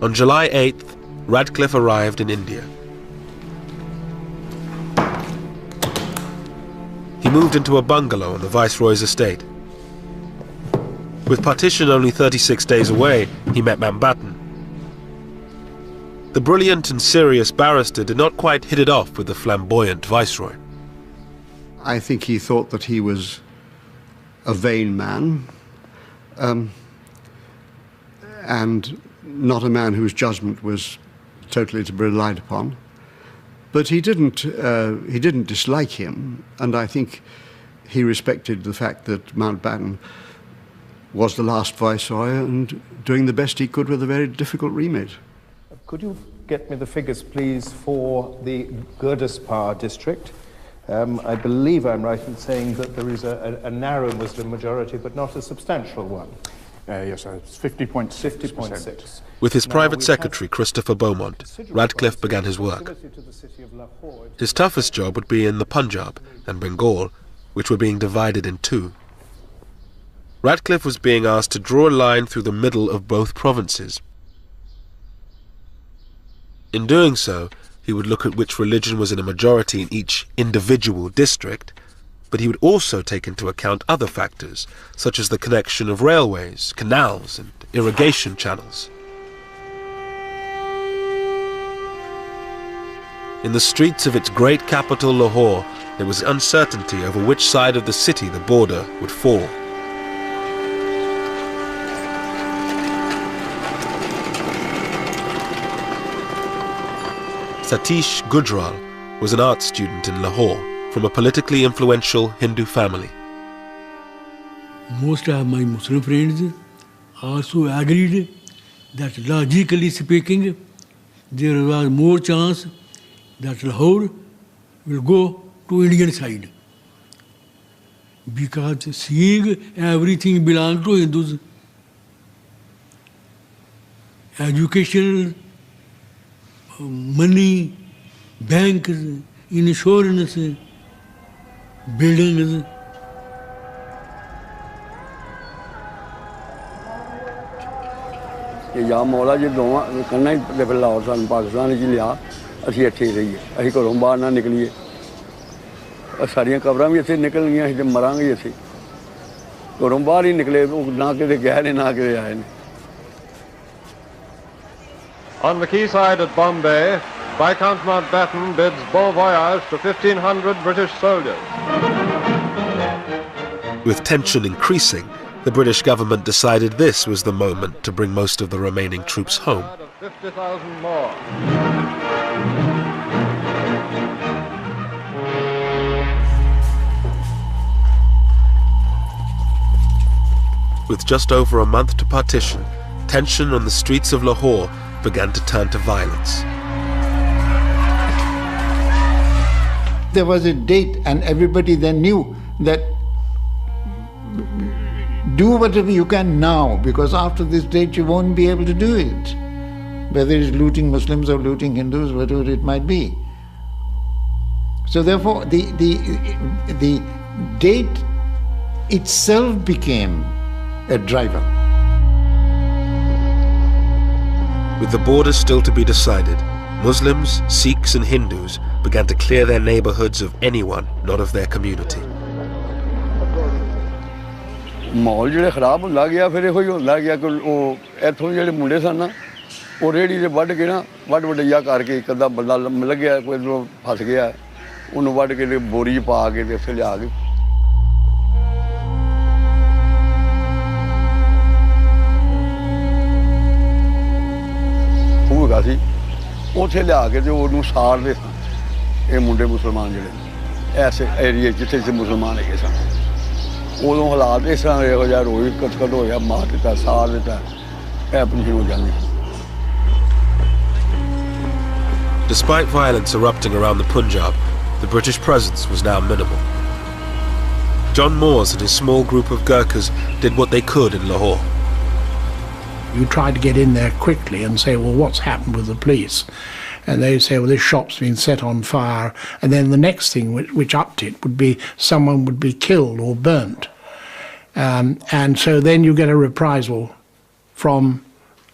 On July 8th, Radcliffe arrived in India. He moved into a bungalow on the Viceroy's estate. With Partition only 36 days away, he met Mountbatten. The brilliant and serious barrister did not quite hit it off with the flamboyant Viceroy. I think he thought that he was a vain man, and not a man whose judgment was totally to be relied upon. But he didn't dislike him, and I think he respected the fact that Mountbatten was the last Viceroy and doing the best he could with a very difficult remit. Could you get me the figures, please, for the Gurdaspur district? I believe I'm right in saying that there is a narrow Muslim majority, but not a substantial one. Yes, sir. It's 50.6%. 50.6. With his private secretary, Christopher Beaumont, Radcliffe began his work. His toughest job would be in the Punjab and Bengal, which were being divided in two. Radcliffe was being asked to draw a line through the middle of both provinces. In doing so, he would look at which religion was in a majority in each individual district, but he would also take into account other factors, such as the connection of railways, canals, and irrigation channels. In the streets of its great capital, Lahore, there was uncertainty over which side of the city the border would fall. Satish Gujral was an art student in Lahore from a politically influential Hindu family. Most of my Muslim friends also agreed that logically speaking, there was more chance that Lahore will go to Indian side, because seeing everything belongs to Hindus. Education, money, banks, insurance, buildings. या मौला जी दोवां कन्ना ही फिर लाहौर सन पाकिस्तान जी लिया असीं इत्थे ही रहिए असीं घरों बाहर ना निकलीए सारियां कबरां भी इत्थे निकल गईयां असीं ते मरांगे इत्थे घरों बाहर ही निकले ना किते गए ने ना किते आए ने. On the quayside at Bombay, Viscount Mountbatten bids bon voyage to 1,500 British soldiers. With tension increasing, the British government decided this was the moment to bring most of the remaining troops home. 50,000 more. With just over a month to partition, tension on the streets of Lahore began to turn to violence. There was a date and everybody then knew that do whatever you can now, because after this date you won't be able to do it. Whether it's looting Muslims or looting Hindus, whatever it might be. So therefore the date itself became a driver. With the border still to be decided, Muslims, Sikhs and Hindus began to clear their neighborhoods of anyone not of their community. माहौल जो खराब होंदा गया फिर इहो ही होंदा गया कि इत्थों जेह्ड़े मुंडे सन ना ओह रेहड़ी ते वड्ढ के ना वड्ढ वड्ढैया करके एक अद्धा बंदा लग्गेआ कोई फस गया उन्होंने वड्ढ के बोरी च पा के ते उत्थे लिया के होगा सी उत्थे लिया के ते ओहनूं साड़दे सन ये मुंडे मुसलमान जेह्ड़े ऐसे एरिए जित्थे जित्थे मुसलमान हैगे सन. उदों हालात इस तरह इहो जिहा रोई कटकट होया मार दित्ता साड़ दित्ता ऐ अपनी हो जांदी. Despite violence erupting around the Punjab, the British presence was now minimal. John Moores and his small group of Gurkhas did what they could in Lahore. You try to get in there quickly and say, well, what's happened with the police? And they say, well, this shop's been set on fire. And then the next thing which upped it would be someone would be killed or burnt. And so then you get a reprisal from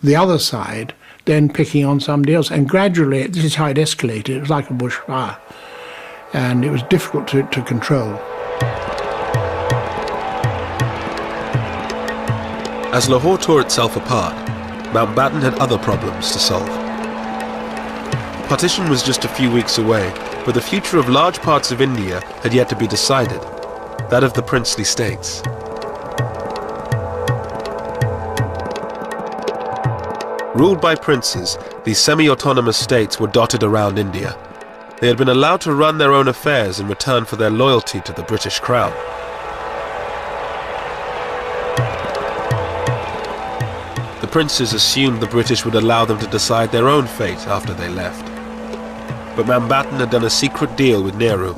the other side then picking on somebody else, and gradually, this is how it escalated. It was like a bushfire, and it was difficult to control. As Lahore tore itself apart, Mountbatten had other problems to solve. Partition was just a few weeks away, but the future of large parts of India had yet to be decided, that of the princely states. Ruled by princes, these semi-autonomous states were dotted around India. They had been allowed to run their own affairs in return for their loyalty to the British Crown. The princes assumed the British would allow them to decide their own fate after they left. But Mountbatten had done a secret deal with Nehru.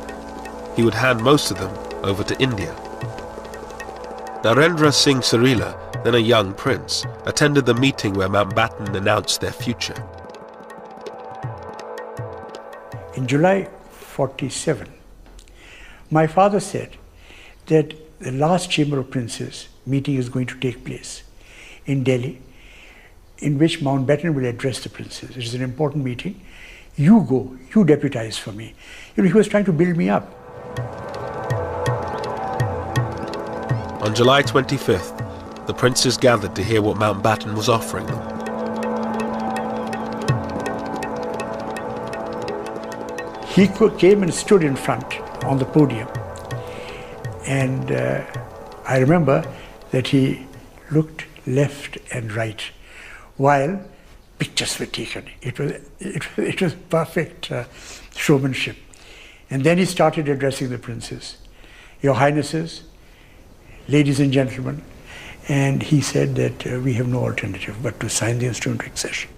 He would hand most of them over to India. Narendra Singh Sarila, then a young prince, attended the meeting where Mountbatten announced their future. In July 47, my father said that the last Chamber of Princes meeting is going to take place in Delhi, in which Mountbatten will address the princes. It is an important meeting. You go, you deputize for me. You know, he was trying to build me up. On July 25th, the princes gathered to hear what Mountbatten was offering them. He came and stood in front on the podium, and I remember that he looked left and right while pictures were taken. It was perfect showmanship. And then he started addressing the princes. Your Highnesses, ladies and gentlemen, and he said that we have no alternative but to sign the instrument of accession.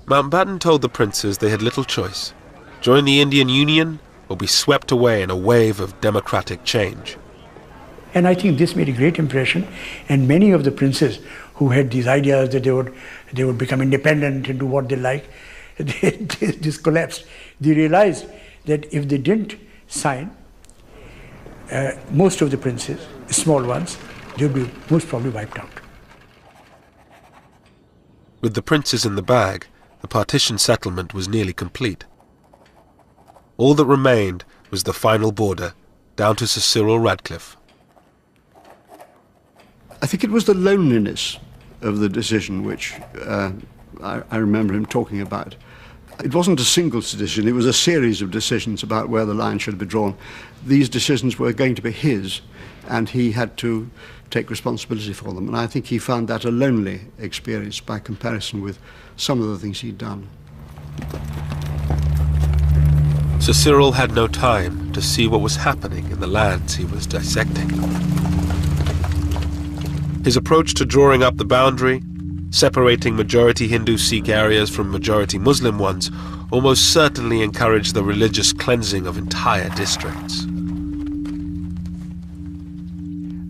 Mountbatten told the princes they had little choice: join the Indian Union or be swept away in a wave of democratic change. And I think this made a great impression, and many of the princes who had these ideas that they would become independent and do what they like, this collapsed. They realized that if they didn't sign, most of the princes, small ones, they would be most probably wiped out. With the princes in the bag, the partition settlement was nearly complete. All that remained was the final border, down to Sir Cyril Radcliffe. I think it was the loneliness of the decision which I remember him talking about. It wasn't a single decision, it was a series of decisions about where the line should be drawn. These decisions were going to be his, and he had to take responsibility for them. And I think he found that a lonely experience by comparison with some of the things he'd done. Sir Cyril had no time to see what was happening in the lands he was dissecting. His approach to drawing up the boundary, separating majority Hindu-Sikh areas from majority Muslim ones, almost certainly encouraged the religious cleansing of entire districts.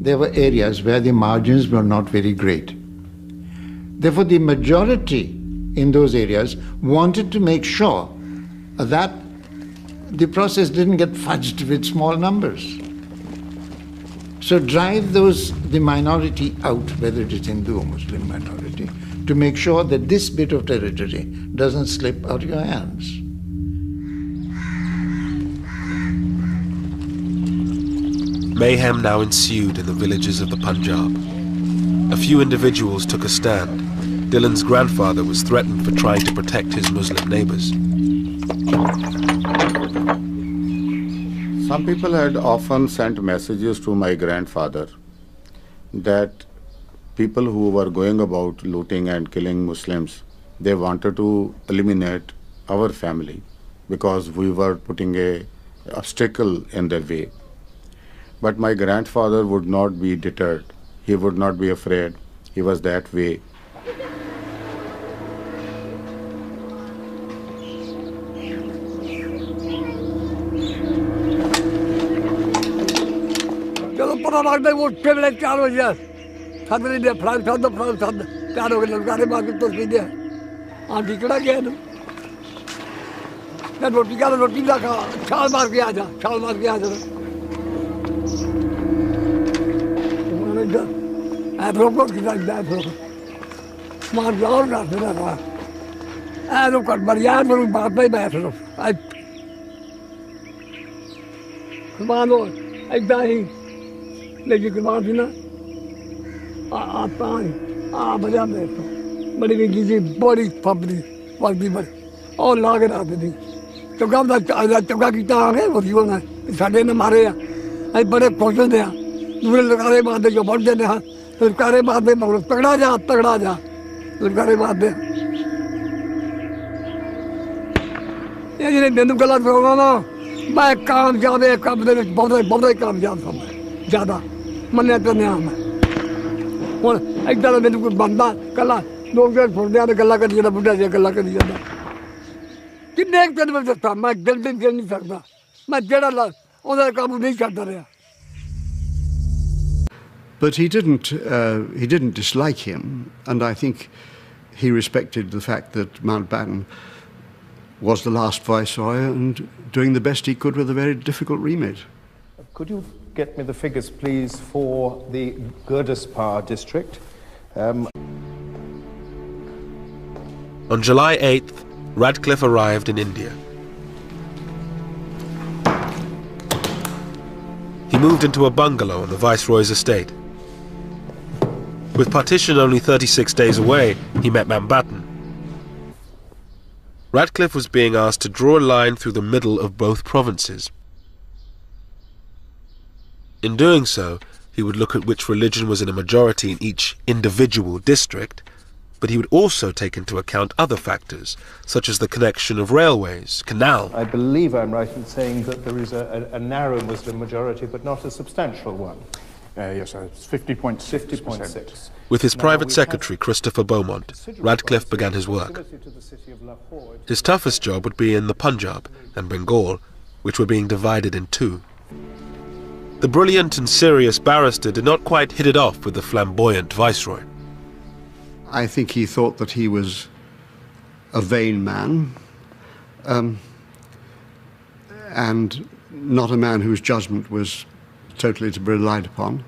There were areas where the margins were not very great. Therefore, the majority in those areas wanted to make sure that the process didn't get fudged with small numbers. So drive the minority out, whether it is Hindu or Muslim minority, to make sure that this bit of territory doesn't slip out of your hands. Mayhem now ensued in the villages of the Punjab. A few individuals took a stand. Dylan's grandfather was threatened for trying to protect his Muslim neighbors. Some people had often sent messages to my grandfather that people who were going about looting and killing Muslims, they wanted to eliminate our family because we were putting an obstacle in their way. But my grandfather would not be deterred. He would not be afraid. He was that way. I don't got money. I don't buy my matter. I die. Let you come out, you know. But I'm body public. All log it up. So come that Toga guitar, what you want. It's a day Maria. I put a portion there. You will carry about the your body there. You carry about them. Tagraja. You carry about them. Yeah, you didn't do a lot. My calm job, I come there, bother come down from Jada. Manataniam. Well, I tell them to go Banda, Kala, no good for the other Galaka, Buddha, Galaka. The next one was the time, my building getting Sakta. My Jada, all the combination. But he didn't dislike him, and I think he respected the fact that Mountbatten was the last viceroy and doing the best he could with a very difficult remit. Could you get me the figures, please, for the Gurdaspur district? On July 8th, Radcliffe arrived in India. He moved into a bungalow on the Viceroy's estate. With Partition only 36 days away, he met Mountbatten. Radcliffe was being asked to draw a line through the middle of both provinces. In doing so, he would look at which religion was in a majority in each individual district, but he would also take into account other factors, such as the connection of railways, canal. I believe I'm right in saying that there is a narrow Muslim majority, but not a substantial one. Yes, sir. It's 50.6%. 50.6. With his private secretary, Christopher Beaumont, Radcliffe began his work. His toughest job would be in the Punjab and Bengal, which were being divided in two. The brilliant and serious barrister did not quite hit it off with the flamboyant viceroy. I think he thought that he was a vain man, and not a man whose judgment was totally to be relied upon.